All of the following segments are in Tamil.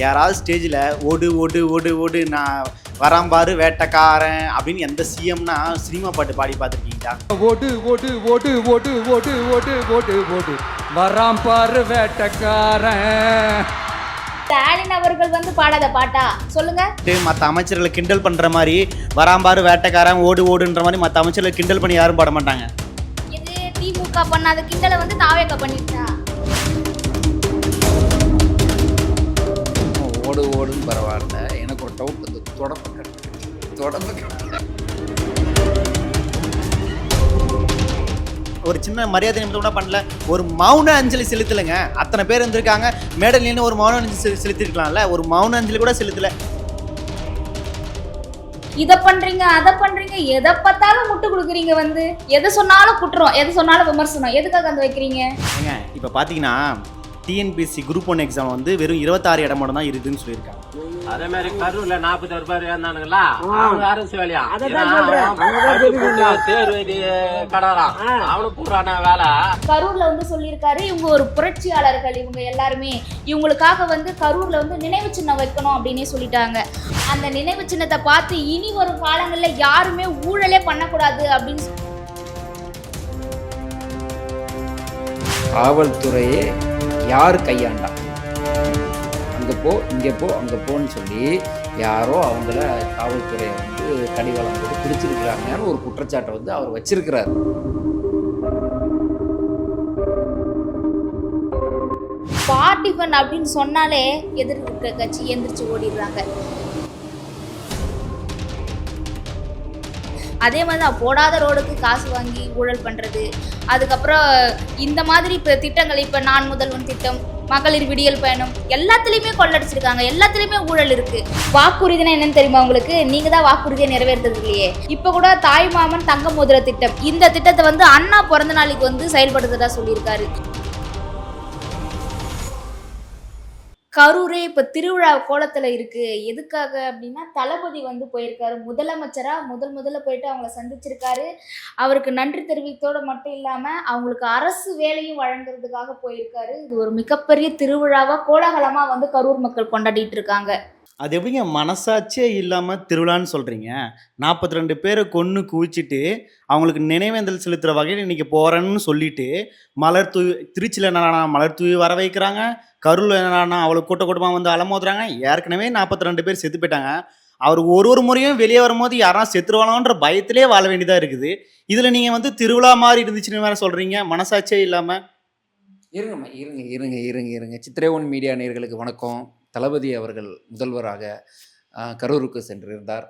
யாராவது ஸ்டேஜில் ஓடு ஓடு ஓடு ஓடு நான் வராம்பாரு வேட்டைக்காரன் அப்படின்னு எந்த சிஎம்னா சினிமா பாட்டு பாடி பார்த்துருக்கீங்களா? ஓடு ஓடு ஓடு ஓடு ஓடு ஓடு ஓடு ஓடு வராம்பாரு வேட்டைக்காரன். ஸ்டாலின் அவர்கள் வந்து பாடாத பாட்டா சொல்லுங்க. மற்ற அமைச்சர்களை கிண்டல் பண்ணுற மாதிரி வராம்பாரு வேட்டைக்காரன் ஓடு ஓடுன்ற மாதிரி மற்ற அமைச்சர்களை கிண்டல் பண்ணி யாரும் பாட மாட்டாங்க. இது திமுக பண்ணாத கிண்டலை வந்து தாவேக பண்ணிட்டா. ஓடு ஓடுன்னு பரவாயில்ல, எனக்கு ஒரு டவுட் வந்து தொடப்ப ஒரு சின்ன மரியாதை நிமித்தம் கூட பண்ணல, ஒரு மௌன அஞ்சலி செலுத்தலைங்க. அத்தனை பேர் இருந்திருக்காங்க, மேடல் ஒரு மௌன அஞ்சலி செலுத்திருக்கலாம்ல, ஒரு மௌன அஞ்சலி கூட செலுத்தலை. இதை பண்றீங்க அதை பண்றீங்க, எதை பார்த்தாலும் முட்டு கொடுக்குறீங்க, வந்து எதை சொன்னாலும் குற்றம், எதை சொன்னாலும் விமர்சனம், எதுக்காக வந்து வைக்கிறீங்க? இப்போ பார்த்தீங்கன்னா டிஎன்பிஎஸ்சி குரூப் 1 எக்ஸாம் வந்து வெறும் 26 இடம் மட்டும் தான் இருக்குதுன்னு சொல்லியிருக்காங்க. அதே மாதிரி கரூர்ல 40 பேர் இருந்தானுங்களா, அரசு வேலையா அவனு பூரான வேலை. கரூர்ல வந்து சொல்லியிருக்காரு, இவங்க ஒரு புரட்சியாளர்கள், இவங்க எல்லாருமே இவங்களுக்காக வந்து கரூர்ல வந்து நினைவு சின்னம் வைக்கணும் அப்படின்னே சொல்லிட்டாங்க. அந்த நினைவு சின்னத்தை பார்த்து இனி வரும் காலங்கள்ல யாருமே ஊழலே பண்ணக்கூடாது அப்படின்னு காவல்துறையே யார் கையாண்டா, அங்கே போ இங்கே போ அங்கே போன்னு சொல்லி யாரோ அவங்கள காவல்துறையை வந்து கடிவாளம் போட்டு பிடிச்சிருக்கிறாங்கன்னு ஒரு குற்றச்சாட்டை வந்து அவர் வச்சிருக்கிறார். பார்ட்டி ஃபண்ட் அப்படின்னு சொன்னாலே எதிர்க்க கட்சி எந்திரிச்சு ஓடிடுறாங்க. அதே மாதிரி தான் போடாத ரோடுக்கு காசு வாங்கி ஊழல் பண்ணுறது. அதுக்கப்புறம் இந்த மாதிரி இப்போ திட்டங்கள், இப்போ நான் முதல்வன் திட்டம், மகளிர் விடியல் பயணம், எல்லாத்துலேயுமே கொள்ளடிச்சிருக்காங்க, எல்லாத்துலேயுமே ஊழல் இருக்குது. வாக்குறுதினா என்னன்னு தெரியுமா உங்களுக்கு? நீங்கள் தான் வாக்குறுதியை நிறைவேறது இல்லையே. இப்போ கூட தாய் மாமன் தங்க மோதிர திட்டம், இந்த திட்டத்தை வந்து அண்ணா பிறந்த நாளைக்கு வந்து செயல்படுத்துறதா சொல்லியிருக்காரு. கரூரே இப்போ திருவிழா கோலத்தில் இருக்குது. எதுக்காக அப்படின்னா தளபதி வந்து போயிருக்காரு, முதலமைச்சராக முதல்ல போயிட்டு அவங்கள சந்திச்சிருக்காரு. அவருக்கு நன்றி தெரிவித்தோடு மட்டும் இல்லாமல் அவங்களுக்கு அரசு வேலையும் வழங்குறதுக்காக போயிருக்காரு. இது ஒரு மிகப்பெரிய திருவிழாவாக கோலாகலமாக வந்து கரூர் மக்கள் கொண்டாடிட்டு இருக்காங்க. அது எப்படிங்க மனசாட்சியே இல்லாமல் திருவிழான்னு சொல்கிறீங்க? 42 பேரை கொன்று குவிச்சிட்டு அவங்களுக்கு நினைவேந்தல் செலுத்துகிற வகையில் இன்றைக்கி போகிறேன்னு சொல்லிட்டு மலர் தூவி, திருச்சியில் என்னன்னா மலர் தூவி வர வைக்கிறாங்க, கரூரில் என்னன்னா அவ்வளோ கூட்டமாக வந்து அலமோதுறாங்க. ஏற்கனவே 42 பேர் செத்து போயிட்டாங்க. அவர் ஒரு முறையும் வெளியே வரும்போது யாராவது செத்துருவானோன்ற பயத்திலே வாழ வேண்டியதாக இருக்குது. இதில் நீங்கள் வந்து திருவிழா மாதிரி இருந்துச்சுன்னு வேறு சொல்கிறீங்க, மனசாட்சியே இல்லாமல். இருங்கம்மா இருங்க. சித்திரை ஒன் மீடியா நேயர்களுக்கு வணக்கம். தளபதி அவர்கள் முதல்வராக கரூருக்கு சென்றிருந்தார்.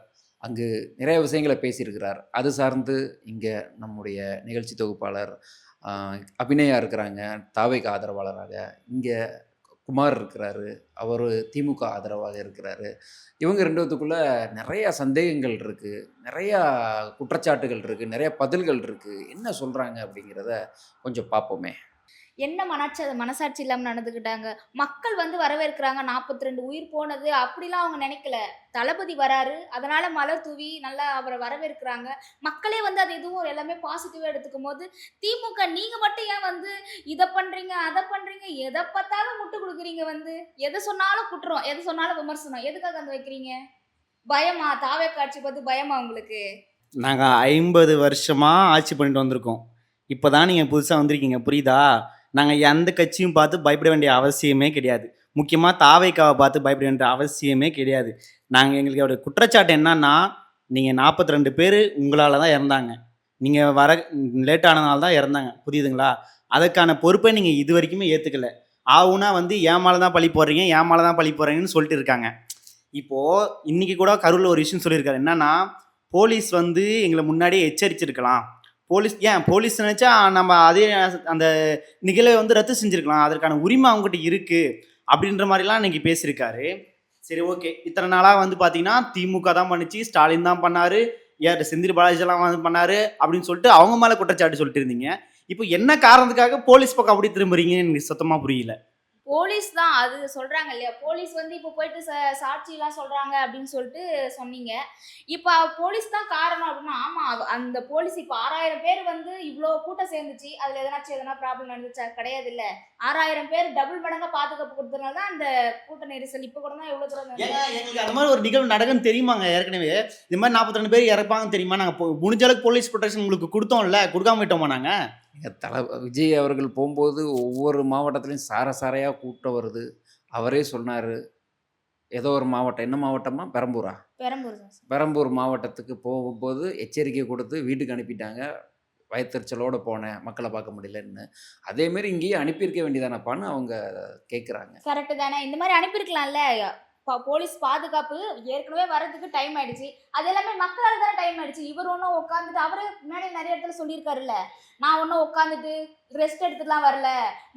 அங்கு நிறைய விஷயங்களை பேசியிருக்கிறார். அது சார்ந்து இங்கே நம்முடைய நிகழ்ச்சி தொகுப்பாளர் அபிநயா இருக்கிறாங்க, தாவேக ஆதரவாளராக. இங்கே குமார் இருக்கிறாரு, அவர் திமுக ஆதரவாக இருக்கிறாரு. இவங்க ரெண்டுத்துக்குள்ளே நிறையா சந்தேகங்கள் இருக்குது, நிறையா குற்றச்சாட்டுகள் இருக்குது, நிறையா பதில்கள் இருக்குது. என்ன சொல்கிறாங்க அப்படிங்கிறத கொஞ்சம் பார்ப்போமே. என்ன மனசாட்சி இல்லாமல் நடந்துக்கிட்டாங்க. மக்கள் வந்து வரவேற்கிறாங்க. 42 உயிர் போனது அப்படிலாம் அவங்க நினைக்கல. தளபதி வராரு, அதனால மலர் தூவி நல்லா அவரை வரவேற்கிறாங்க. மக்களே வந்து அது எதுவும் எல்லாமே பாசிட்டிவாக எடுத்துக்கும் போது திமுக நீங்கள் மட்டும் ஏன் வந்து இதை பண்ணுறீங்க அதை பண்ணுறீங்க, எதை பார்த்தாலும் முட்டு கொடுக்குறீங்க, வந்து எதை சொன்னாலும் குற்றம், எதை சொன்னாலும் விமர்சனம், எதுக்காக வந்து வைக்கிறீங்க? பயமா? தாவே காட்சி பார்த்து பயமா உங்களுக்கு? நாங்கள் 50 வருஷமாக ஆட்சி பண்ணிட்டு வந்திருக்கோம். இப்போ தான் நீங்கள் புதுசாக வந்திருக்கீங்க, புரியுதா? நாங்கள் எந்த கட்சியும் பார்த்து பயப்பட வேண்டிய அவசியமே கிடையாது. முக்கியமாக தாவேக்காவை பார்த்து பயப்பட வேண்டிய அவசியமே கிடையாது. எங்களுக்கு அவருடைய குற்றச்சாட்டு என்னன்னா, நீங்கள் 42 பேர் உங்களால் தான் இறந்தாங்க, நீங்கள் வர லேட்டானதுனால தான் இறந்தாங்க, புரியுதுங்களா? அதுக்கான பொறுப்பை நீங்கள் இது வரைக்குமே ஏற்றுக்கல. ஆகுனா வந்து ஏன் மேலே தான் பழி போடுறீங்கன்னு சொல்லிட்டு இருக்காங்க. இப்போது இன்றைக்கி கூட கரூரில் ஒரு விஷயம் சொல்லியிருக்காரு. என்னன்னா, போலீஸ் வந்து எங்களை முன்னாடியே எச்சரிச்சிருக்கலாம். போலீஸ் நினச்சா நம்ம அதே அந்த நிகழ்வை வந்து ரத்து செஞ்சுருக்கலாம், அதற்கான உரிமை அவங்ககிட்ட இருக்குது அப்படின்ற மாதிரிலாம் இன்றைக்கி பேசியிருக்காரு. சரி, ஓகே. இத்தனை நாளாக வந்து பார்த்தீங்கன்னா திமுக தான் பண்ணிச்சு, ஸ்டாலின் தான் பண்ணார், செந்தில் பாலாஜிலாம் வந்து பண்ணார் அப்படின்னு சொல்லிட்டு அவங்க மேலே குற்றச்சாட்டு சொல்லிட்டு இருந்தீங்க. இப்போ என்ன காரணத்துக்காக போலீஸ் பக்கம் அப்படி திரும்புறீங்கன்னு எனக்கு சுத்தமாக புரியல. போலீஸ் தான் அது சொல்கிறாங்க இல்லையா, போலீஸ் வந்து இப்போ போயிட்டு சாட்சியெலாம் சொல்கிறாங்க அப்படின்னு சொல்லிட்டு சொன்னீங்க. இப்போ போலீஸ் தான் காரணம் அப்படின்னா, ஆமாம், அந்த போலீஸ் இப்போ 6000 பேர் வந்து இவ்வளோ கூட்டம் சேர்ந்துச்சு, அதில் எதனா ப்ராப்ளம் நடந்துச்சா? கிடையாது. இல்லை, 6000 பேர் டபுள் மடங்கா பாதுகாப்பு கொடுத்ததுனால தான் அந்த கூட்ட நெரிசல் இப்போ கூட தான் எவ்வளோ தூரம் ஏங்க எங்களுக்கு அந்த மாதிரி ஒரு நிகழ்வு நடக்குன்னு தெரியுமாங்க ஏற்கனவே? இது மாதிரி 42 பேர் இறப்பாங்கன்னு தெரியுமா? நாங்கள் முடிஞ்ச அளவுக்கு போலீஸ் ப்ரொடெக்ஷன் உங்களுக்கு கொடுத்தோம்ல, கொடுக்காம விட்டோமா நாங்கள்? விஜய் அவர்கள் போகும்போது ஒவ்வொரு மாவட்டத்துலையும் சாரையாக கூட்டம் வருது. அவரே சொன்னார், ஏதோ ஒரு மாவட்டம், என்ன மாவட்டமா, பெரம்பூரா, பெரம்பூர் தான் சார். பெரம்பூர் மாவட்டத்துக்கு போகும்போது எச்சரிக்கை கொடுத்து வீட்டுக்கு அனுப்பிட்டாங்க. வயத்தறிச்சலோடு போனேன், மக்களை பார்க்க முடியலன்னு. அதேமாரி இங்கேயும் அனுப்பியிருக்க வேண்டியதானப்பான்னு அவங்க கேட்குறாங்க. கரெக்டு தானே, இந்த மாதிரி அனுப்பியிருக்கலாம்ல. போலீஸ் பாதுகாப்பு ஏற்கனவே வர்றதுக்கு டைம் ஆயிடுச்சு, அது எல்லாமே மக்களால் தானே டைம் ஆயிடுச்சு. இவர் ஒன்றும் உட்காந்துட்டு, அவரே முன்னாடி நிறைய இடத்துல சொல்லியிருக்காருல்ல, நான் ஒன்றும் உட்காந்துட்டு ரெஸ்ட் எடுத்துலாம் வரல.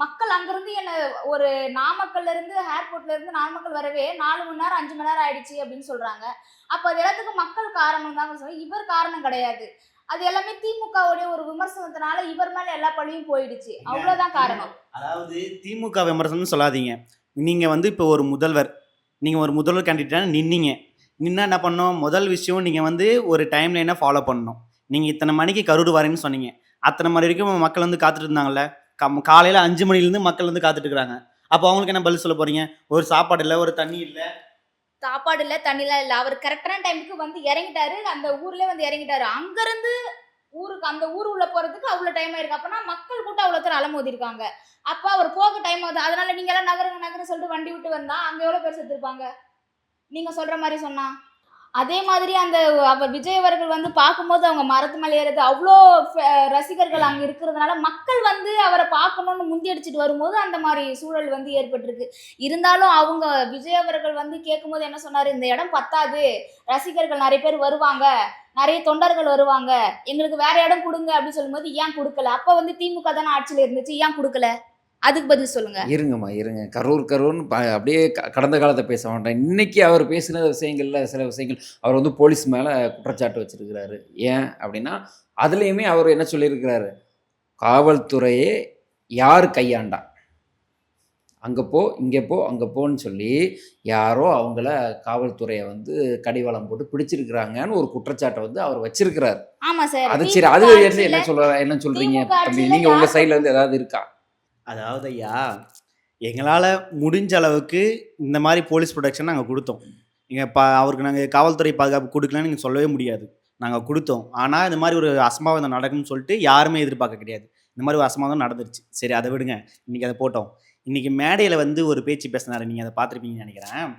மக்கள் அங்கேருந்து என்ன ஒரு நாமக்கல்ல இருந்து ஏர்போர்ட்ல இருந்து நாமக்கல் வரவே 4 மணி நேரம் 5 மணி நேரம் ஆயிடுச்சு அப்படின்னு சொல்றாங்க. அப்போ அது எல்லாத்துக்கும் மக்கள் காரணம் தான் சொல்லுவாங்க, இவர் காரணம் கிடையாது. அது எல்லாமே திமுகவுடைய ஒரு விமர்சனத்தினால இவர் மேல எல்லா பழியும் போயிடுச்சு, அவ்வளவுதான் காரணம். அதாவது திமுக விமர்சனம் சொல்லாதீங்க. நீங்கள் வந்து இப்போ ஒரு முதல்வர், நீங்கள் ஒரு முதல்வர் கேண்டிடேட்டாக நின்னீங்க. நின்னா என்ன பண்ணணும்? முதல் விஷயம் நீங்கள் வந்து ஒரு டைம் லைனை ஃபாலோ பண்ணணும். நீங்கள் இத்தனை மணிக்கு கரூர் வரேன்னு சொன்னீங்க, அத்தனை மணி வரைக்கும் மக்கள் வந்து காத்துட்டு இருந்தாங்கல்ல. காலையில் 5 மணிலேருந்து மக்கள் வந்து காத்துட்டு இருக்கிறாங்க. அப்போ அவங்களுக்கு என்ன பதில் சொல்ல போறீங்க? ஒரு சாப்பாடு இல்லை, ஒரு தண்ணி இல்லை. சாப்பாடு இல்லை, தண்ணிலாம் இல்லை. அவர் கரெக்டான டைமுக்கு வந்து இறங்கிட்டாரு, அந்த ஊர்ல வந்து இறங்கிட்டாரு. அங்கிருந்து ஊருக்கு, அந்த ஊர் உள்ள போறதுக்கு அவ்வளோ டைம் ஆயிருக்கு. அப்பனா மக்கள் கூட்டம் அவ்வளோ தூரம் அலமோதி இருக்காங்க. அப்போ அவர் போக டைம் ஆகுது, அதனால நீங்க எல்லாம் நகருங்க நகருன்னு சொல்லிட்டு வண்டி விட்டு வந்தா அங்க எவ்வளோ பேர் செத்துருப்பாங்க நீங்க சொல்ற மாதிரி சொன்னா. அதே மாதிரி அந்த அவர் விஜய் அவர்கள் வந்து பார்க்கும்போது அவங்க மரத்து மேலே ஏறது அவ்வளோ ரசிகர்கள் அங்கே இருக்கிறதுனால மக்கள் வந்து அவரை பார்க்கணும்னு முந்தி அடிச்சுட்டு வரும்போது அந்த மாதிரி சூழல் வந்து ஏற்பட்டிருக்கு. இருந்தாலும் அவங்க விஜய் அவர்கள் வந்து கேட்கும்போது என்ன சொன்னார், இந்த இடம் பத்தாது, ரசிகர்கள் நிறைய பேர் வருவாங்க, நிறைய தொண்டர்கள் வருவாங்க, எங்களுக்கு வேற இடம் கொடுங்க அப்படின்னு சொல்லும்போது ஏன் கொடுக்கல? அப்போ வந்து திமுக தானே ஆட்சியில் இருந்துச்சு, ஏன் கொடுக்கல? அதுக்கு பதில் சொல்லுங்க. இருங்கம்மா இருங்க, கரூர்னு அப்படியே கடந்த காலத்தை பேச மாட்டேன். இன்னைக்கு அவர் பேசின விஷயங்கள்ல சில விஷயங்கள், அவர் வந்து போலீஸ் மேலே குற்றச்சாட்டு வச்சிருக்கிறாரு. ஏன் அப்படின்னா அதுலேயுமே அவர் என்ன சொல்லியிருக்கிறாரு, காவல்துறையே யார் கையாண்டா, அங்கே போ இங்கே போ அங்கே போன்னு சொல்லி யாரோ அவங்கள காவல்துறையை வந்து கடிவாளம் போட்டு பிடிச்சிருக்கிறாங்கன்னு ஒரு குற்றச்சாட்டை வந்து அவர் வச்சிருக்கிறார். ஆமா சார். அது சரி, அது என்ன சொல்றீங்க தம்பி, நீங்கள் உங்கள் சைடில் வந்து ஏதாவது இருக்கா? அதாவது ஐயா, எங்களால் முடிஞ்ச அளவுக்கு இந்த மாதிரி போலீஸ் ப்ரொடெக்ஷன் நாங்கள் கொடுத்தோம். அவருக்கு நாங்கள் காவல்துறை பாதுகாப்பு கொடுக்கலன்னு நீங்கள் சொல்லவே முடியாது. நாங்கள் கொடுத்தோம். ஆனால் இந்த மாதிரி ஒரு அசம்பாவிதம் நடக்கும்னு சொல்லிட்டு யாருமே எதிர்பார்க்க கிடையாது. இந்த மாதிரி ஒரு அசம்பாவிதம் நடந்துருச்சு. சரி, அதை விடுங்க, இன்றைக்கி அதை போட்டோம். இன்றைக்கி மேடையில் வந்து ஒரு பேச்சு பேசினார், நீங்கள் அதை பார்த்துருப்பீங்கன்னு நினைக்கிறேன்.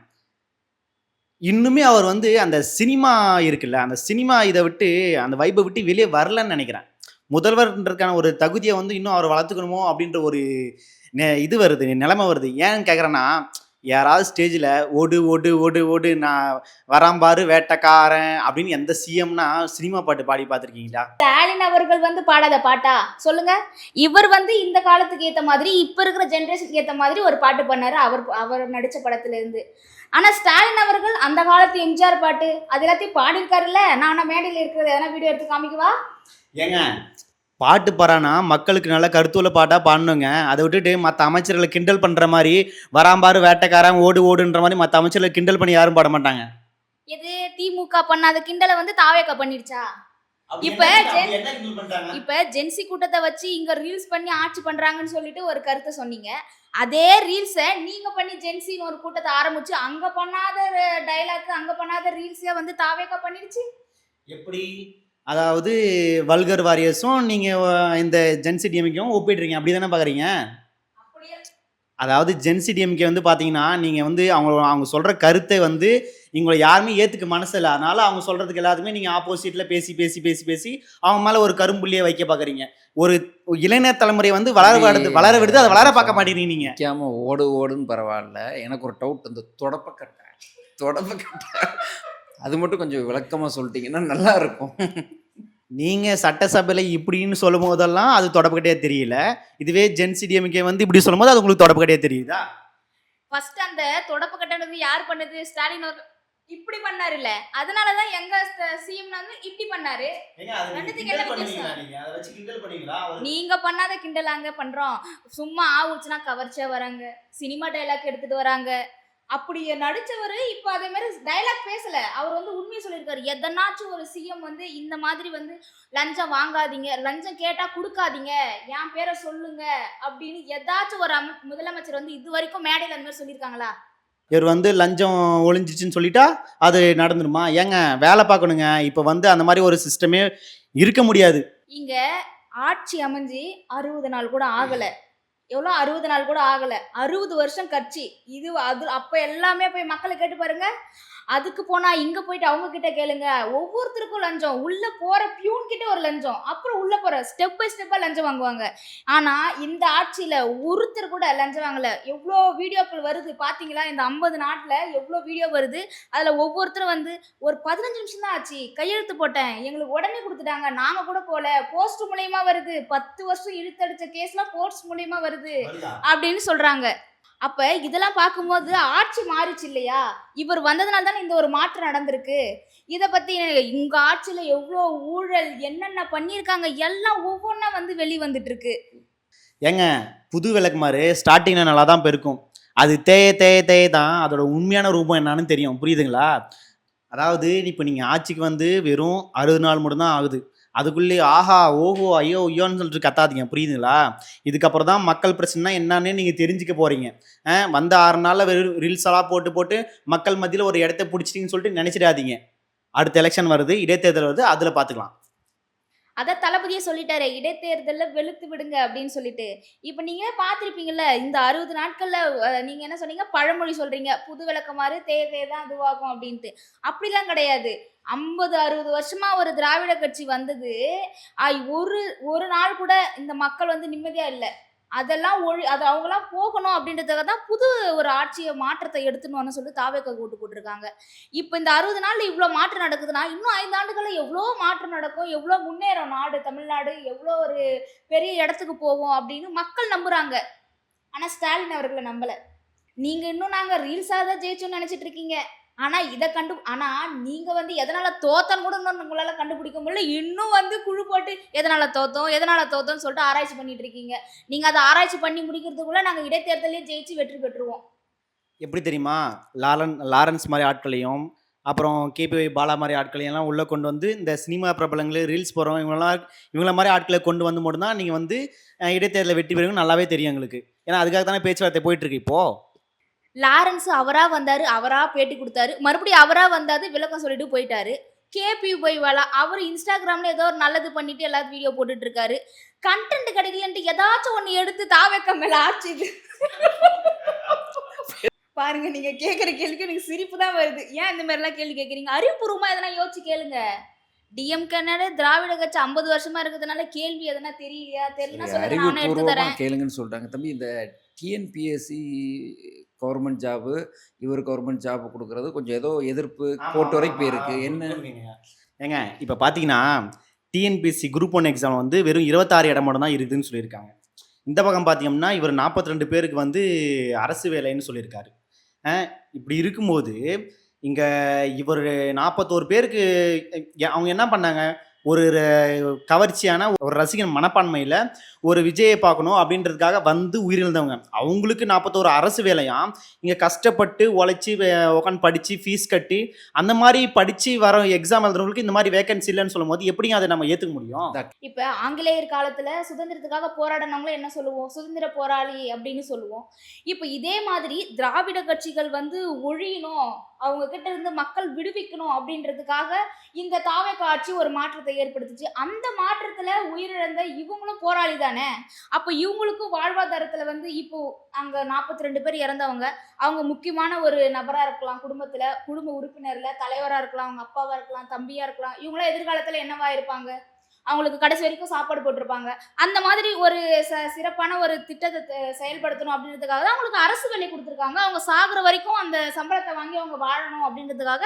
இன்னுமே அவர் வந்து அந்த சினிமா இருக்குல்ல, அந்த சினிமா இதை விட்டு, அந்த வைப்பை விட்டு வெளியே வரலன்னு நினைக்கிறேன். முதல்வர்ன்றதுக்கான ஒரு தகுதியை வந்து இன்னும் அவர் வளர்த்துக்கணுமோ அப்படின்ற ஒரு இது வருது, நிலைமை வருது. ஏன்னு கேட்குறேன்னா, யாராவது ஸ்டேஜில் ஓடு ஓடு ஓடு ஓடு நான் வராம்பாரு வேட்டைக்காரன் அப்படின்னு எந்த சிஎம்னா சினிமா பாட்டு பாடி பார்த்துருக்கீங்களா? ஸ்டாலின் அவர்கள் வந்து பாடாத பாட்டா சொல்லுங்க? இவர் வந்து இந்த காலத்துக்கு ஏற்ற மாதிரி, இப்போ இருக்கிற ஜென்ரேஷனுக்கு ஏற்ற மாதிரி ஒரு பாட்டு பண்ணாரு அவர் நடித்த படத்துல இருந்து. ஆனால் ஸ்டாலின் அவர்கள் அந்த காலத்து எம்ஜிஆர் பாட்டு அது எல்லாத்தையும் பாடியிருக்காருல்ல. நான் மேடையில் இருக்கிறது எதனா வீடியோ எடுத்து காமிக்குவா? ஏங்க, பாட்டு பாடானா மக்களுக்கு நல்ல கருத்துள்ள பாட்டாக பாடணுங்க. அதை விட்டுட்டு மற்ற அமைச்சர்களை கிண்டல் பண்ணுற மாதிரி வராம்பாரு வேட்டைக்காரன் ஓடு ஓடுன்ற மாதிரி மற்ற அமைச்சர்களை கிண்டல் பண்ணி யாரும் பாட மாட்டாங்க. எது திமுக பண்ணாத கிண்டலை வந்து தாவேக்கா பண்ணிடுச்சா? இப்ப ஜென்சி கூட்டத்தை வச்சு இங்க ரீல்ஸ் பண்ணி ஆட்சி பண்றாங்கன்னு சொல்லிட்டு ஒரு கருத்தை சொன்னீங்க. அதே ரீல்ஸை நீங்க பண்ணி ஜென்சின்னு ஒரு கூட்டத்தை ஆரம்பிச்சு அங்க பண்ணாத டைலாக், அங்க பண்ணாத ரீல்ஸை வந்து தாவேக்கா பண்ணிடுச்சு. எப்படி? அதாவது வல்கர் வாரியர்ஸும் நீங்கள் இந்த ஜென்சி டிஎம்கேவும் ஒப்பிடுறீங்க, அப்படி தானே பார்க்குறீங்க? அதாவது ஜென்சி டிஎம்கே வந்து பார்த்தீங்கன்னா, நீங்கள் வந்து அவங்க சொல்கிற கருத்தை வந்து இவங்களை யாருமே ஏற்றுக்க மனசு இல்லை. அதனால் அவங்க சொல்கிறதுக்கு எல்லாத்துக்குமே நீங்கள் ஆப்போசிட்டில் பேசி பேசி பேசி பேசி அவங்க மேலே ஒரு கரும்புள்ளியை வைக்க பார்க்குறீங்க. ஒரு இளைஞர் தலைமுறை வந்து வளர விடுது, அதை வளர பார்க்க மாட்டேங்கிறீங்க நீங்கள். முக்கியமாக ஓடு ஓடுன்னு பரவாயில்ல, எனக்கு ஒரு டவுட், இந்த தொடப்பக்கட்டை அது மட்டும் கொஞ்சம் விளக்கமாக சொல்லிட்டீங்கன்னா நல்லா இருக்கும். நீங்கள் சட்டசபையில் இப்படின்னு சொல்லும் போதெல்லாம் அது தொடப்பக்கட்டையே தெரியல, இதுவே ஜென்சி டிஎம்கே வந்து இப்படி சொல்லும் போது அது உங்களுக்கு தொடப்பக்கட்டையே தெரியுதா? ஃபர்ஸ்ட் அந்த தொடப்பக்கட்டை யார் பண்ணது? ஸ்டாலின் அவர்கள் இப்படி பண்ணாரு இல்ல, அதனாலதான் எங்க சிஎம் வந்து இப்படி பண்ணாரு. நீங்க பண்ணாத கிண்டலாங்க பண்றோம். சும்மா ஆவுச்சுன்னா கவர்ச்சியா வராங்க, சினிமா டைலாக் எடுத்துட்டு வராங்க, அப்படி நடிச்சவரு இப்ப அதே மாதிரி டயலாக் பேசல. அவர் வந்து உண்மைய சொல்லியிருக்காரு. எதனாச்சும் ஒரு சிஎம் வந்து இந்த மாதிரி வந்து லஞ்சம் வாங்காதீங்க, லஞ்சம் கேட்டா குடுக்காதீங்க, என் பேர சொல்லுங்க அப்படின்னு ஏதாச்சும் ஒரு முதலமைச்சர் வந்து இதுவரைக்கும் மேடையில அந்த மாதிரி சொல்லியிருக்காங்களா? இவர் வந்து லஞ்சம் ஒழிஞ்சிச்சுன்னு சொல்லிட்டா அது நடந்துருமா? ஏங்க வேலை பார்க்கணுங்க. இப்ப வந்து அந்த மாரி ஒரு சிஸ்டமே இருக்க முடியாது. இங்க ஆட்சி அமைஞ்சு 60 நாள் கூட ஆகல. எவ்வளோ 60 நாள் கூட ஆகல. 60 வருஷம் கட்சி. அது அப்ப எல்லாமே போய் மக்கள கேட்டு பாருங்க. அதுக்கு போனா இங்க போயிட்டு அவங்க கிட்ட கேளுங்க. ஒவ்வொருத்தருக்கும் லஞ்சம். உள்ள போற பியூன் கிட்ட ஒரு லஞ்சம். அப்புறம் உள்ள போற ஸ்டெப் பை ஸ்டெப்பா லஞ்சம் வாங்குவாங்க. ஆனா இந்த ஆட்சியில ஒருத்தர் கூட லஞ்சம் வாங்கல. எவ்ளோ வீடியோக்கள் வருது பாத்தீங்களா? இந்த 50 நாட்ல எவ்ளோ வீடியோ வருது. அதுல ஒவ்வொருத்தரும் வந்து ஒரு 15 நிமிஷம் தான் ஆச்சு. கையெழுத்து போட்டேன். எங்களுக்கு உடனே குடுத்துட்டாங்க. நாங்க கூட போல. போஸ்ட் மூலியமா வருது. 10 வருஷம் இழுத்தடிச்ச கேஸ்லாம் போஸ்ட் மூலியமா வருது. அப்படின்னு சொல்றாங்க. அப்ப இதெல்லாம் பார்க்கும்போது ஆட்சி மாறிச்சு இல்லையா? இவர் வந்ததுனால தானே இந்த ஒரு மாற்றம் நடந்திருக்கு. இத பத்தி உங்க ஆட்சியில எவ்ளோ ஊழல் என்னென்ன பண்ணியிருக்காங்க எல்லாம் ஒவ்வொன்னா வந்து வெளி வந்துட்டு இருக்கு. ஏங்க புது விளக்குமாறு ஸ்டார்ட்டிங்ல நல்லா தான் இருக்கும். அது தேய தேய தேய தான் அதோட உண்மையான ரூபம் என்னன்னு தெரியும். புரியுதுங்களா? அதாவது இப்ப நீங்க ஆட்சிக்கு வந்து வெறும் 60 நாள் மட்டும் தான் ஆகுது. அதுக்குள்ளயே ஆஹா, ஓஹோ, ஐயோ, ஐயோன்னு சொல்லிட்டு கத்தாதீங்க. புரியுதுங்களா? இதுக்கப்புறம் தான் மக்கள் பிரச்சனைனா என்னன்னு நீங்க தெரிஞ்சுக்க போறீங்க. வந்த 6 நாள்ல வெறும் ரீல்ஸெல்லாம் போட்டு போட்டு மக்கள் மத்தியில ஒரு இடத்த பிடிச்சிட்டீங்கன்னு சொல்லிட்டு நினைச்சிடாதீங்க. அடுத்த எலெக்ஷன் வருது, இடைத்தேர்தல் வருது, அதுல பார்த்துக்கலாம். அதான் தளபதியே சொல்லிட்டாரே, இடைத்தேர்தல்ல வெளுத்து விடுங்க அப்படின்னு சொல்லிட்டு. இப்ப நீங்க பார்த்திருப்பீங்கல்ல, இந்த 60 நாட்கள்ல நீங்க என்ன சொன்னீங்க? பழமொழி சொல்றீங்க. புது விளக்கமாறு தேய தேய தான் அதுவாகும் அப்படின்ட்டு. அப்படிலாம் கிடையாது. 50, 60 வருஷமா ஒரு திராவிட கட்சி வந்தது. ஒரு ஒரு நாள் கூட இந்த மக்கள் வந்து நிம்மதியா இல்ல. அதெல்லாம் அது அவங்கலாம் போகணும் அப்படின்றதுக்காக தான் புது ஒரு ஆட்சிய மாற்றத்தை எடுத்துன்னு வரணும்னு சொல்லி தாவேக்கா கூட்டு போட்டுருக்காங்க. இப்ப இந்த 60 நாள்ல இவ்ளோ மாற்றம் நடக்குதுன்னா, இன்னும் 5 ஆண்டுகள்ல எவ்ளோ மாற்றம் நடக்கும், எவ்ளோ முன்னேறும் நாடு, தமிழ்நாடு எவ்ளோ ஒரு பெரிய இடத்துக்கு போவோம் அப்படின்னு மக்கள் நம்புறாங்க. ஆனா ஸ்டாலின் அவர்கள நம்பல. நீங்க இன்னும் நாங்க ரீல்ஸா தான் ஜெயிச்சோம்னு நெனச்சிட்டு இருக்கீங்க. ஆனா நீங்க வந்து எதனால தோத்தோன்னு கூட இன்னும் உங்களால கண்டுபிடிக்க முடியல. இன்னும் வந்து குழு போட்டு எதனால தோத்தோம், எதனால தோத்தோம்ன்னு சொல்லிட்டு ஆராய்ச்சி பண்ணிட்டு இருக்கீங்க. நீங்க அத ஆராய்ச்சி பண்ணி முடிக்கிறதுக்குள்ள நாங்க இடைத்தேர்தல்லயே ஜெயிச்சு வெற்றி பெற்றுருவோம். எப்படி தெரியுமா? லாரன்ஸ் மாரி ஆட்களையும், அப்புறம் கேபிஒய் பாலா மாரி ஆட்களையும் எல்லாம் உள்ள கொண்டு வந்து, இந்த சினிமா பிரபலங்கள், ரீல்ஸ் போடுறவங்க இவங்கள மாரி ஆட்கள கொண்டு வந்து மட்டும் தான் நீங்க வந்து இடைத்தேர்தல்ல வெற்றி பெறுவீங்கன்னு நல்லாவே தெரியும் எங்களுக்கு. ஏன்னா அதுக்காக தானே பேச்சுவார்த்தை போயிட்டு இருக்கு இப்போ. லாரன்ஸ் அவரா வந்தாரு, அவரா பேட்டி குடுத்தாரு. மறுபடியும் அவரா வந்தாரு, விளக்கம் சொல்லிட்டு போயிட்டாரு. கேபி பாலா அவரு இன்ஸ்டாகிராம்ல ஏதோ ஒரு நல்லது பண்ணிட்டு எல்லாரும் வீடியோ போட்டுட்டு இருக்காரு. கன்டென்ட் கிடைக்கலன்ட்டு ஏதாச்சும் ஒண்ணு எடுத்து தாவேக்கா மேல ஆட்சி பாருங்க, நீங்க கேக்குற கேள்விக்கு எனக்கு சிரிப்பு தான் வருது. ஏன் இந்த மாதிரிலாம் கேள்வி கேட்குறீங்க? அறிவுபூர்வமா எதனா யோசிச்சு கேளுங்க. டிஎம்கேனாலே திராவிட கட்சி 50 வருஷமா இருக்கிறதுனால கேள்வி எதனா தெரியலையா? தெரியலனா சரி, சொல்லுங்க, நானே எடுத்து அறிவுபூர்வமா தரேன். கேளுங்கன்னு சொல்றாங்க. தம்பி, இந்த டிஎன்பிஎஸ்சி கவர்மெண்ட் ஜாபு, இவர் கவர்மெண்ட் ஜாப் குடுக்குறது கொஞ்சம் ஏதோ எதிர்ப்பு கோர்ட் வரைக்கும் போயிருக்கு. என்ன? ஏங்க இப்ப பார்த்தீங்கன்னா, டிஎன்பிஎஸ்சி குரூப் 1 எக்ஸாம் வந்து வெறும் 26 இடம் மட்டும் தான் இருக்குதுன்னு சொல்லியிருக்காங்க. இந்த பக்கம் பார்த்தீங்கன்னா, இவர் 42 பேருக்கு வந்து அரசு வேலைன்னு சொல்லியிருக்காரு. இப்படி இருக்கும்போது, இங்க இவரு 41 பேருக்கு அவங்க என்ன பண்ணாங்க? ஒரு கவர்ச்சியான ஒரு ரசிகன் மனப்பான்மையில ஒரு விஜயை பார்க்கணும் அப்படின்றதுக்காக வந்து உயிரிழந்தவங்க. அவங்களுக்கு 41 அரசு வேலையாம். இங்க கஷ்டப்பட்டு உழைச்சு உட்காந்து படிச்சு ஃபீஸ் கட்டி அந்த மாதிரி படிச்சு வர எக்ஸாம் எழுதுறவங்களுக்கு இந்த மாதிரி வேகன்சி இல்லைன்னு சொல்லும்போது எப்படிங்க அதை நம்ம ஏத்துக்க முடியும்? இப்ப ஆங்கிலேயர் காலத்துல சுதந்திரத்துக்காக போராடினவங்கள என்ன சொல்லுவோம்? சுதந்திர போராளி அப்படின்னு சொல்லுவோம். இப்ப இதே மாதிரி திராவிட கட்சிகள் வந்து ஒழியணும், அவங்க கிட்ட இருந்து மக்கள் விடுவிக்கணும் அப்படின்றதுக்காக இந்த தாவேக்கா ஆட்சி ஒரு மாற்றத்தை ஏற்படுத்துச்சு. அந்த மாற்றத்துல உயிரிழந்த இவங்களும் போராளி தானே. அப்ப இவங்களுக்கும் வாழ்வாதாரத்துல வந்து இப்போ அங்க 42 பேர் இறந்தவங்க. அவங்க முக்கியமான ஒரு நபரா இருக்கலாம். குடும்ப உறுப்பினர்ல தலைவரா இருக்கலாம், அவங்க அப்பாவா இருக்கலாம், தம்பியா இருக்கலாம். இவங்களாம் எதிர்காலத்துல என்னவா இருப்பாங்க? அவங்களுக்கு கடைசி வரைக்கும் சாப்பாடு போட்டிருப்பாங்க. அந்த மாதிரி ஒரு சிறப்பான ஒரு திட்டத்தை செயல்படுத்தணும் அப்படின்றதுக்காக தான் அவங்களுக்கு அரசு வேலை குடுத்துருக்காங்க. அவங்க சாகுற வரைக்கும் அந்த சம்பளத்த வாங்கி அவங்க வாழணும் அப்படின்றதுக்காக,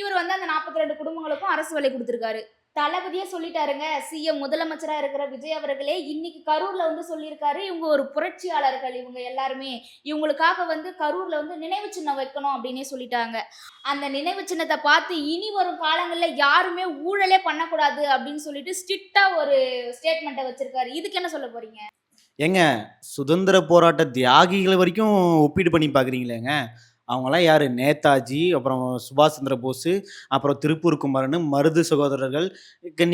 இவர் வந்து அந்த 42 குடும்பங்களுக்கும் அரசு வேலை குடுத்துருக்காரு. தளபதியே சொல்லிட்டாருங்க. சிஎம் முதலமைச்சரா இருக்கிற விஜய் அவர்களே இன்னைக்கு கரூர்ல வந்து சொல்லியிருக்காரு. இவங்க ஒரு புரட்சியாளர்கள் இவங்க எல்லாருமே. இவங்களுக்காக வந்து கரூர்ல வந்து நினைவு சின்னம் வைக்கணும் அப்படின்னே சொல்லிட்டாங்க. அந்த நினைவு சின்னத்தை பார்த்து இனி வரும் காலங்கள்ல யாருமே ஊழலே பண்ணக்கூடாது அப்படின்னு சொல்லிட்டு ஸ்ட்ரிக்ட்டா ஒரு ஸ்டேட்மெண்ட்டை வச்சிருக்காரு. இதுக்கு என்ன சொல்ல போறீங்க? ஏங்க சுதந்திர போராட்ட தியாகிகள் வரைக்கும் ஒப்பீடு பண்ணி பார்க்குறீங்களேங்க. அவங்களாம் யார்? நேதாஜி, அப்புறம் சுபாஷ் சந்திர போஸ், அப்புறம் திருப்பூர் குமரன், மருது சகோதரர்கள்.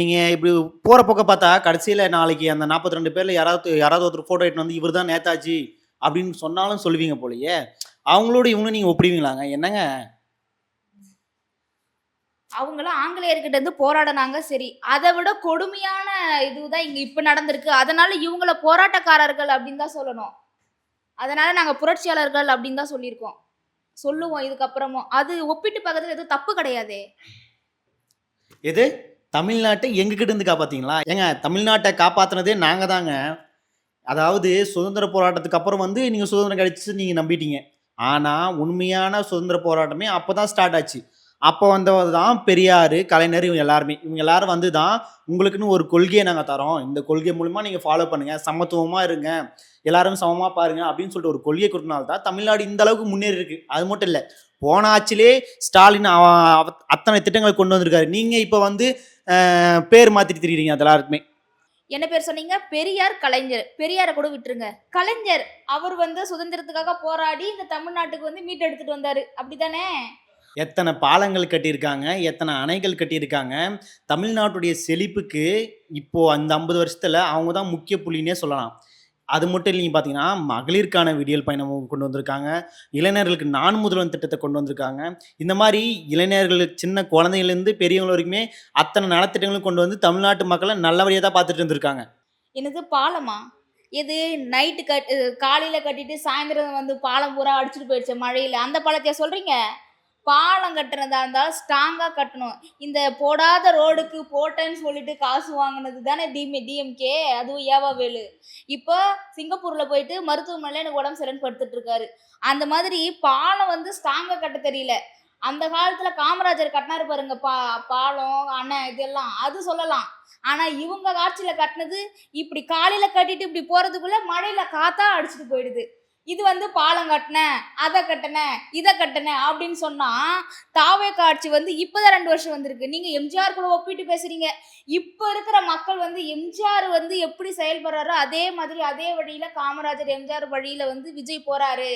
நீங்கள் இப்படி போகிற பக்கம் பார்த்தா கடைசியில் நாளைக்கு அந்த 42 பேரில் யாராவது ஒருத்தர் ஃபோட்டோ எடுத்துன்னு வந்து இவர் தான் நேதாஜி அப்படின்னு சொன்னாலும் சொல்லுவீங்க போலயே. அவங்களோட இவங்களும் நீங்கள் ஒப்பிடுவீங்களாங்க? என்னங்க? அவங்களும் ஆங்கிலேயர்கிட்ட இருந்து போராடினாங்க சரி. அதை விட கொடுமையான இதுதான் இங்க இப்ப நடந்திருக்கு. அதனால இவங்கள போராட்டக்காரர்கள் அப்படின்னு தான் சொல்லணும். அதனால நாங்க புரட்சியாளர்கள் அப்படின்னு தான் சொல்லியிருக்கோம். சொல்லுவோம் இதுக்கப்புறமும். அது ஒப்பிட்டு பார்க்கறதுல எதுவும் தப்பு கிடையாதே. எது? தமிழ்நாட்டை எங்ககிட்ட இருந்து காப்பாத்தீங்களா? ஏங்க தமிழ்நாட்டை காப்பாத்துனதே நாங்க தாங்க. அதாவது சுதந்திர போராட்டத்துக்கு அப்புறம் வந்து நீங்க சுதந்திரம் கிடைச்சுச்சு நீங்க நம்பிட்டீங்க. ஆனா உண்மையான சுதந்திர போராட்டமே அப்பதான் ஸ்டார்ட் ஆச்சு. அப்போ வந்தவர் தான் பெரியாரு, கலைஞர் இவங்க எல்லாருமே. இவங்க எல்லாரும் வந்து தான் உங்களுக்குன்னு ஒரு கொள்கையை நாங்க தரோம். இந்த கொள்கை மூலியமா நீங்க ஃபாலோ பண்ணுங்க. சமத்துவமா இருங்க. எல்லாரும் சமமா பாருங்க அப்படின்னு சொல்லிட்டு ஒரு கொள்கையை கொடுத்தனால தான் தமிழ்நாடு இந்த அளவுக்கு முன்னேறி இருக்கு. அது மட்டும் இல்ல. போன ஆட்சியிலே ஸ்டாலின் அத்தனை திட்டங்களை கொண்டு வந்திருக்காரு. நீங்க இப்ப வந்து பேர் மாத்திட்டு திரியிறீங்க அது எல்லாருக்குமே. என்ன பேர் சொன்னீங்க? பெரியார், கலைஞர். பெரியாரை கூட விட்டுருங்க. கலைஞர் அவர் வந்து சுதந்திரத்துக்காக போராடி இந்த தமிழ்நாட்டுக்கு வந்து மீட்டெடுத்துட்டு வந்தாரு. அப்படிதானே? எத்தனை பாலங்கள் கட்டியிருக்காங்க, எத்தனை அணைகள் கட்டியிருக்காங்க. தமிழ்நாட்டுடைய செழிப்புக்கு இப்போ அந்த 50 வருஷத்துல அவங்க தான் முக்கிய புள்ளின்னே சொல்லலாம். அது மட்டும் இல்லைங்க பார்த்தீங்கன்னா, மகளிருக்கான விடியல் பயணம் கொண்டு வந்திருக்காங்க. இளைஞர்களுக்கு நான் முதல்வன் திட்டத்தை கொண்டு வந்திருக்காங்க. இந்த மாரி இளைஞர்களுக்கு சின்ன குழந்தைங்கள்லேருந்து பெரியவங்க வரைக்குமே அத்தனை நலத்திட்டங்களும் கொண்டு வந்து தமிழ்நாட்டு மக்களை நல்லபடியா தான் பார்த்துட்டு இருந்திருக்காங்க. என்னது பாலமா? எது நைட்டு காலையில கட்டிட்டு சாயந்தரம் வந்து பாலம் பூரா அடிச்சுட்டு போயிடுச்சு மழையில. அந்த பாலத்தையா சொல்றீங்க? பாலம் கட்டுறதா இருந்தா ஸ்ட்ராங்கா கட்டணும். இந்த போடாத ரோடுக்கு போட்டேன்னு சொல்லிட்டு காசு வாங்கினது தானே டிஎம்கே. அதுவும் ஏவாவேலு. இப்போ சிங்கப்பூர்ல போயிட்டு மருத்துவமனையில எனக்கு உடம்பு சரியில்லைன்னு படுத்துட்டு இருக்காரு. அந்த மாதிரி பாலம் வந்து ஸ்ட்ராங்கா கட்ட தெரியல. அந்த காலத்துல காமராஜர் கட்டினாரு பாருங்க பாலம் அண்ணன் இதெல்லாம் அது சொல்லலாம். ஆனா இவங்க ஆட்சியில கட்டினது இப்படி காலையில கட்டிட்டு இப்படி போறதுக்குள்ள மழையில காத்தா அடிச்சுட்டு போயிடுது. இது வந்து பாலம் கட்டினேன், அதை கட்டினேன், இதை கட்டினேன் அப்படின்னு சொன்னா தாவேக்கா ஆட்சி வந்து இப்பதான் 2 வருஷம் வந்திருக்கு. நீங்க எம்ஜிஆர் கூட ஒப்பிட்டு பேசுறீங்க. இப்ப இருக்கிற மக்கள் வந்து எம்ஜிஆர் வந்து எப்படி செயல்படுறாரோ அதே மாதிரி அதே வழியில காமராஜர் எம்ஜிஆர் வழியில வந்து விஜய் போறாரு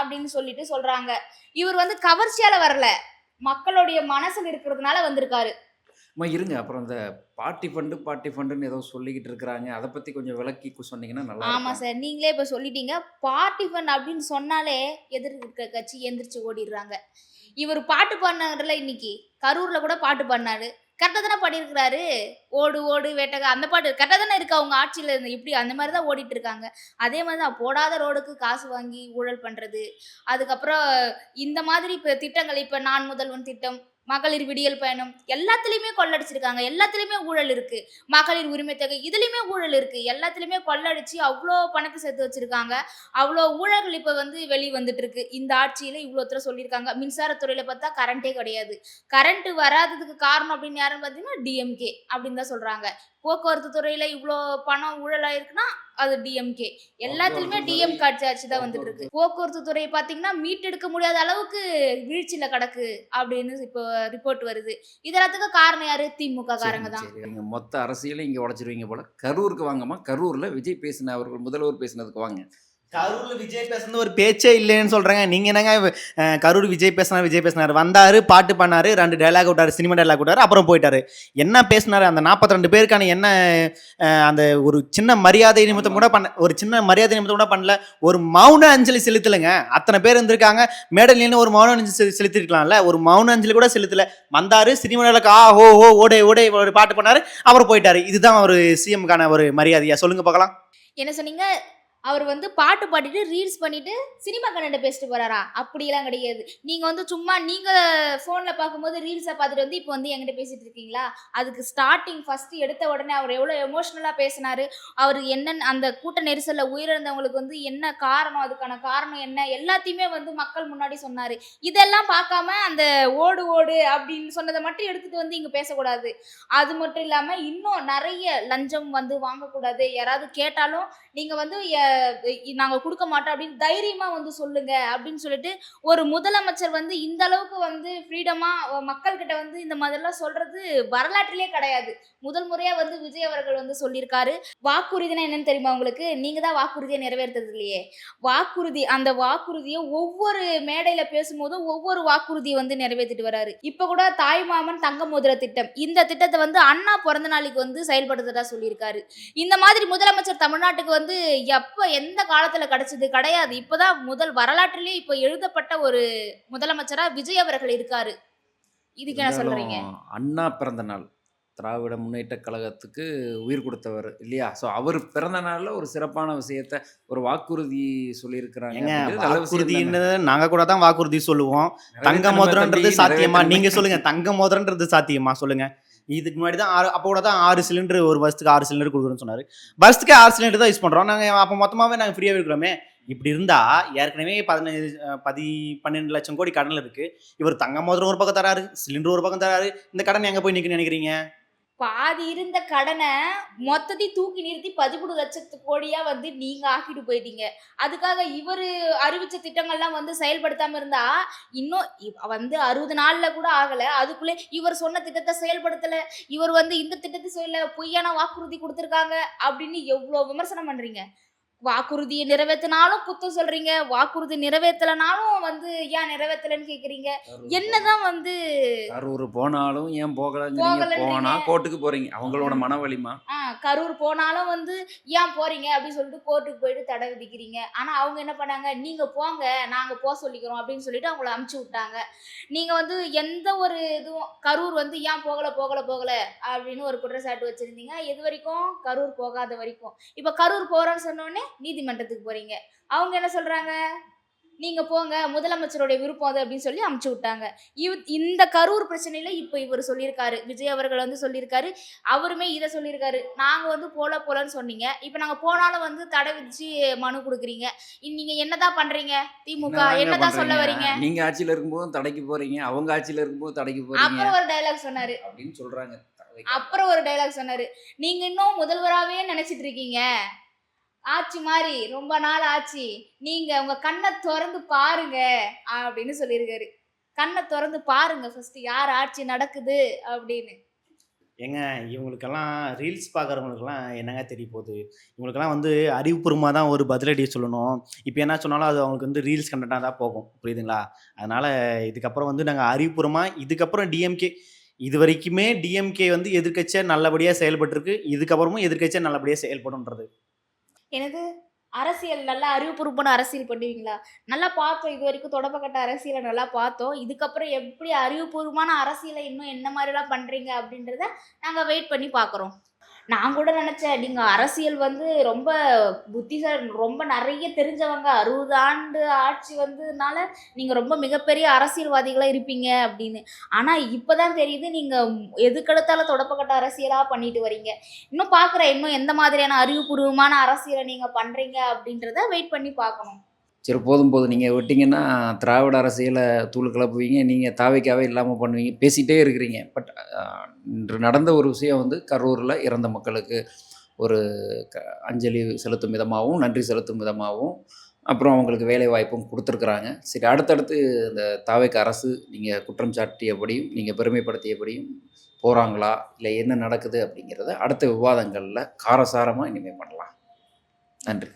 அப்படின்னு சொல்லிட்டு சொல்றாங்க. இவர் வந்து கவர்ச்சியால வரல, மக்களுடைய மனசுல இருக்கிறதுனால வந்திருக்காரு. அம்மா இருங்க. அப்புறம் இந்த பார்ட்டி ஃபண்டுன்னு ஏதோ சொல்லிக்கிட்டு இருக்கிறாங்க. அதை பற்றி கொஞ்சம் விளக்கி சொன்னீங்கன்னா நல்லா ஆமா இருக்கும். சார், நீங்களே இப்ப சொல்லிட்டீங்க. பார்ட்டி ஃபண்ட் அப்படின்னு சொன்னாலே எதிர் இருக்க கட்சி எந்திரிச்சு ஓடிடுறாங்க. இவர் பாட்டு பாடினாருல இன்னைக்கு, கரூர்ல கூட பாட்டு பாடினாரு. கரெக்டாக தானே பாடியிருக்கிறாரு. ஓடு ஓடு வேட்டகா அந்த பாட்டு கரெக்டாக தானே இருக்கு. அவங்க ஆட்சியில் இருந்து இப்படி அந்த மாதிரி தான் ஓடிட்டு இருக்காங்க. அதே மாதிரி தான் போடாத ரோடுக்கு காசு வாங்கி ஊழல் பண்ணுறது. அதுக்கப்புறம் இந்த மாதிரி இப்போ திட்டங்கள், இப்போ நான் முதல்வன் திட்டம், மகளிர் விடியல் பயணம், எல்லாத்துலேயுமே கொள்ளடிச்சிருக்காங்க. எல்லாத்துலேயுமே ஊழல் இருக்கு. மகளிர் உரிமை தொகை இதுலேயுமே ஊழல் இருக்கு. எல்லாத்துலேயுமே கொள்ளடிச்சு அவ்வளோ பணத்தை சேர்த்து வச்சிருக்காங்க. அவ்வளோ ஊழல்கள் இப்போ வந்து வெளியே வந்துட்டு இருக்கு. இந்த ஆட்சியில் இவ்வளோ தூரம் சொல்லியிருக்காங்க. மின்சாரத்துறையில் பார்த்தா கரண்ட்டே கிடையாது. கரண்ட் வராததுக்கு காரணம் அப்படின்னு யாருன்னு பார்த்தீங்கன்னா டிஎம்கே அப்படின்னு தான் சொல்றாங்க. போக்குவரத்து துறையில இவ்வளோ பணம் ஊழலாயிருக்குன்னா அது டிஎம்கே. எல்லாத்துலயுமே டிஎம் ஆட்சி தான் வந்துட்டு இருக்கு. போக்குவரத்து துறையை பார்த்தீங்கன்னா மீட்டெடுக்க முடியாத அளவுக்கு வீழ்ச்சியில கிடக்கு அப்படின்னு இப்போ ரிப்போர்ட் வருது. இதெல்லாத்துக்கும் காரணம் யாரு? திமுக காரங்க தான். சரி, நீங்கள் மொத்த அரசியலும் இங்கே உடச்சிருவீங்க போல. கரூருக்கு வாங்கம்மா. கரூரில் விஜய் பேசின அவர்கள் முதல்வர் பேசினதுக்கு வாங்க. கரூர்ல விஜய் பேசுனது ஒரு பேச்சே இல்லைன்னு சொல்றேங்க. நீங்க என்னங்க கரூர் விஜய் பேசினாரு வந்தாரு, பாட்டு பண்ணாரு, 2 டைலாக் விட்டாரு, சினிமா டைலாக் விட்டாரு, அப்புறம் போயிட்டாரு. என்ன பேசினாரு? அந்த 42 பேருக்கான என்ன அந்த ஒரு சின்ன மரியாதை நிமித்தம் கூட பண்ணல. ஒரு மௌன அஞ்சலி செலுத்தலைங்க. அத்தனை பேர் இருந்திருக்காங்க மேடல், ஒரு மௌன அஞ்சலி செலுத்திருக்கலாம்ல. ஒரு மௌன அஞ்சலி கூட செலுத்தல. வந்தாரு, சினிமா டைலாக் ஓடே ஒரு பாட்டு பண்ணாரு, அப்புறம் போயிட்டாரு. இதுதான் ஒரு சிஎம்கான ஒரு மரியாதையா? சொல்லுங்க பார்க்கலாம். என்ன சொன்னீங்க? அவர் வந்து பாட்டு பாடிட்டு ரீல்ஸ் பண்ணிட்டு சினிமா கண்ணண்ட பேசிட்டு போறாரா? அப்படியெல்லாம் கிடையாது. நீங்க வந்து சும்மா நீங்க போன்ல பார்க்கும்போது ரீல்ஸை பார்த்துட்டு வந்து இப்போ வந்து என்கிட்ட பேசிட்டு இருக்கீங்களா? அதுக்கு ஸ்டார்டிங் ஃபர்ஸ்ட் எடுத்த உடனே அவர் எவ்வளோ எமோஷ்னலா பேசினாரு. அவர் என்னன்னு அந்த கூட்ட நெரிசல்ல உயிரிழந்தவங்களுக்கு வந்து என்ன காரணம், அதுக்கான காரணம் என்ன, எல்லாத்தையுமே வந்து மக்கள் முன்னாடி சொன்னாரு. இதெல்லாம் பார்க்காம அந்த ஓடு ஓடு அப்படின்னு சொன்னதை மட்டும் எடுத்துட்டு வந்து இங்க பேசக்கூடாது. அது மட்டும் இல்லாம இன்னும் நிறைய லஞ்சம் வந்து வாங்கக்கூடாது. யாராவது கேட்டாலும் நீங்க வந்து நாங்க கொடுக்க மாட்டோம் அப்படின்னு தைரியமா வந்து சொல்லுங்க அப்படின்னு சொல்லிட்டு ஒரு முதலமைச்சர் வந்து இந்த அளவுக்கு வந்து ஃப்ரீடமா மக்கள்கிட்ட வந்து இந்த மாதிரிலாம் சொல்றது வரலாற்றிலே கிடையாது. முதல் முறையா வந்து விஜய் அவர்கள் வந்து சொல்லியிருக்காரு. வாக்குறுதினா என்னன்னு தெரியுமா உங்களுக்கு? நீங்க தான் வாக்குறுதியை நிறைவேற்றுறது இல்லையே. அந்த வாக்குறுதியை ஒவ்வொரு மேடையில பேசும்போதும் ஒவ்வொரு வாக்குறுதியை வந்து நிறைவேற்றிட்டு வராரு. இப்ப கூட தாய்மாமன் தங்க மோதிர திட்டம், இந்த திட்டத்தை வந்து அண்ணா பிறந்த நாளைக்கு வந்து செயல்படுத்துறதா சொல்லியிருக்காரு. இந்த மாதிரி முதலமைச்சர் தமிழ்நாட்டுக்கு வந்து எந்த காலத்துல கிடைச்சது கிடையாது. இப்பதான் முதல் வரலாற்றிலே இப்ப எழுதப்பட்ட ஒரு முதலமைச்சரா விஜய் அவர்கள் இருக்காரு. இதுக்கு என்ன சொல்றீங்க? இருந்தாலும் அண்ணா பிறந்த நாள் திராவிட முன்னேற்ற கழகத்துக்கு உயிர் கொடுத்தவர் இல்லையா? ஸோ அவர் பிறந்த நாளில் ஒரு சிறப்பான விஷயத்த ஒரு வாக்குறுதி சொல்லியிருக்கிறாங்க ஏங்க அப்படிங்கிறது நல்ல விஷயம் தானே. வாக்குறுதின்றது நாங்க கூட தான் வாக்குறுதி சொல்லுவோம். தங்க நிறைவேற்றணுமா மோதிரன்றது தம்பி, சாத்தியமா? நீங்க நிறைவேற்றணுமே. சொல்லுங்க. தங்க மோதிரன்றது சாத்தியமா சொல்லுங்க. இதுக்கு முன்னாடி தான் அப்போ கூட தான் 6 சிலிண்டர் ஒரு வருஷத்துக்கு 6 சிலிண்டர் கொடுக்குறோன்னு சொன்னாரு. வருஷத்துக்கு 6 சிலிண்டர் தான் யூஸ் பண்றோம். நாங்க அப்போ மொத்தமாவே நாங்க ஃப்ரீயாவே இருக்கிறோமே. இப்படி இருந்தா ஏற்கனவே 12 லட்சம் கோடி கடன்ல இருக்கு. இவர் தங்க மோதிரம் ஒரு பக்கம் தராரு, சிலிண்டர் ஒரு பக்கம் தராரு. இந்த கடன் எங்க போய் நிக்குன்னு நினைக்கிறீங்க? பாதி இருந்த கடனை மொத்தத்தையும் தூக்கி நிறுத்தி 13 லட்சத்து கோடியா வந்து நீங்க ஆக்கிட்டு போயிட்டீங்க. அதுக்காக இவரு அறிவிச்ச திட்டங்கள்லாம் வந்து செயல்படுத்தாம இருந்தா இன்னும் வந்து 60 நாள்ல கூட ஆகல. அதுக்குள்ளே இவர் சொன்ன திட்டத்தை செயல்படுத்தல, இவர் வந்து இந்த திட்டத்தை சொல்ல பொய்யான வாக்குறுதி கொடுத்துருக்காங்க அப்படின்னு எவ்வளவு விமர்சனம் பண்றீங்க. வாக்குறுதியை நிறைவேற்றினாலும் குத்தம் சொல்றீங்க, வாக்குறுதி நிறைவேற்றலனாலும் வந்து ஏன் நிறைவேற்றலன்னு கேக்குறீங்க. என்னதான் வந்து கரூர் போனாலும் ஏன் போகலங்கிறீங்க? போகலன்றீங்க. போனா கோர்ட்டுக்கு போறீங்க. அவங்களோட மன வலிமா. கரூர் போனாலும் வந்து ஏன் போறீங்க அப்படின்னு சொல்லிட்டு கோர்ட்டுக்கு போயிட்டு தடை விதிக்கிறீங்க. ஆனா அவங்க என்ன பண்ணாங்க, நீங்க போங்க நாங்க போக சொல்லிக்கிறோம் அப்படின்னு சொல்லிட்டு அவங்கள அமுச்சு விட்டாங்க. நீங்க வந்து எந்த ஒரு இதுவும் கரூர் வந்து ஏன் போகல போகல போகல அப்படின்னு ஒரு குற்றச்சாட்டு வச்சிருந்தீங்க. எது வரைக்கும்? கரூர் போகாத வரைக்கும். இப்ப கரூர் போறோம்னு சொன்னோடனே நீதிமன்றத்துக்கு போறீங்க. அவங்க என்ன சொல்றாங்க, நீங்க போங்க முதலமைச்சருடைய விருப்பம் அது அப்படின்னு சொல்லி அமுச்சு விட்டாங்க. இந்த கரூர் பிரச்சனையில இப்ப இவர் சொல்லியிருக்காரு, விஜய் அவர்கள் வந்து சொல்லியிருக்காரு. அவருமே இதை சொல்லியிருக்காரு, நாங்க வந்து போலன்னு சொன்னீங்க, இப்ப நாங்க போனாலும் வந்து தடை விதிச்சு மனு கொடுக்குறீங்க. நீங்க என்னதான் பண்றீங்க? திமுக என்னதாங்க என்னதான் சொல்ல பண்றீங்க? வரீங்க? நீங்க ஆட்சியில இருக்கும்போதும் தடைக்கு போறீங்க, அவங்க ஆட்சியில இருக்கும்போது தடைக்கு போறீங்க அப்புறம் ஒரு டைலாக் சொன்னாரு. அப்படின்னு சொல்றாங்க. நீங்க இன்னும் முதல்வராவே நினைச்சிட்டு இருக்கீங்க. ஆட்சி மாறி ரொம்ப நாள் ஆச்சு, நீங்க உங்க கண்ணை திறந்து பாருங்க அப்படின்னு சொல்லியிருக்காரு. கண்ணை திறந்து பாருங்க ஃபர்ஸ்ட் யார் ஆட்சி நடக்குது அப்படின்னு. ஏங்க இவங்களுக்கெல்லாம் ரீல்ஸ் பார்க்குறவங்களுக்கெல்லாம் என்னங்க தெரிய போகுது? இவங்களுக்கெல்லாம் வந்து அறிவுபூர்வமாக தான் ஒரு பதிலடி சொல்லணும். இப்போ என்ன சொன்னாலும் அது அவங்களுக்கு வந்து ரீல்ஸ் கண்டென்ட்டாக தான் போகும். புரியுதுங்களா? அதனால இதுக்கப்புறம் வந்து நாங்கள் அறிவுபூர்வமாக இதுக்கப்புறம் டிஎம்கே இது வரைக்குமே டிஎம்கே வந்து எதிர்க்கட்சியா நல்லபடியாக செயல்பட்டுருக்கு. இதுக்கப்புறமும் எதிர்க்கட்சியா நல்லபடியாக செயல்படுன்றது. எனது அரசியல் நல்லா அறிவுபூர்வமான அரசியல் பண்ணுவீங்களா? நல்லா பார்த்தோம், இது வரைக்கும் தொடப்பக்கட்ட அரசியலை நல்லா பார்த்தோம். இதுக்கப்புறம் எப்படி அறிவுபூர்வமான அரசியலை இன்னும் என்ன மாதிரிலாம் பண்றீங்க அப்படின்றத நாங்க வெயிட் பண்ணி பார்க்குறோம். நான் கூட நினைச்சேன், நீங்க அரசியல் வந்து ரொம்ப புத்திசாலி, ரொம்ப நிறைய தெரிஞ்சவங்க, 60 ஆண்டு ஆட்சி வந்ததுனால நீங்க ரொம்ப மிகப்பெரிய அரசியல்வாதிகளா இருப்பீங்க அப்படின்னு. ஆனா இப்பதான் தெரியுது, நீங்க எதுக்கெடுத்தாலும் தொடப்பக்கட்ட அரசியலா பண்ணிட்டு வரீங்க. இன்னும் பார்க்குறேன், இன்னும் எந்த மாதிரியான அறிவுபூர்வமான அரசியலை நீங்க பண்றீங்க அப்படின்றத வெயிட் பண்ணி பார்க்கணும். சரி, போதும் போதும். நீங்கள் விட்டிங்கன்னா திராவிட அரசியலை தூள் கிளப்புவீங்க, நீங்கள் தாவைக்காவே இல்லாமல் பண்ணுவீங்க, பேசிகிட்டே இருக்கிறீங்க. பட் இன்று நடந்த ஒரு விஷயம் வந்து கரூரில் இறந்த மக்களுக்கு ஒரு அஞ்சலி செலுத்தும் விதமாகவும் நன்றி செலுத்தும் விதமாகவும் அப்புறம் அவங்களுக்கு வேலை வாய்ப்பும் கொடுத்துருக்குறாங்க. சரி, அடுத்தடுத்து இந்த தாவைக்கு அரசு நீங்கள் குற்றம் சாட்டியபடியும் நீங்கள் பெருமைப்படுத்தியபடியும் போகிறாங்களா, இல்லை என்ன நடக்குது அப்படிங்கிறத அடுத்த விவாதங்களில் காரசாரமாக இனிமேல் பண்ணலாம். நன்றி.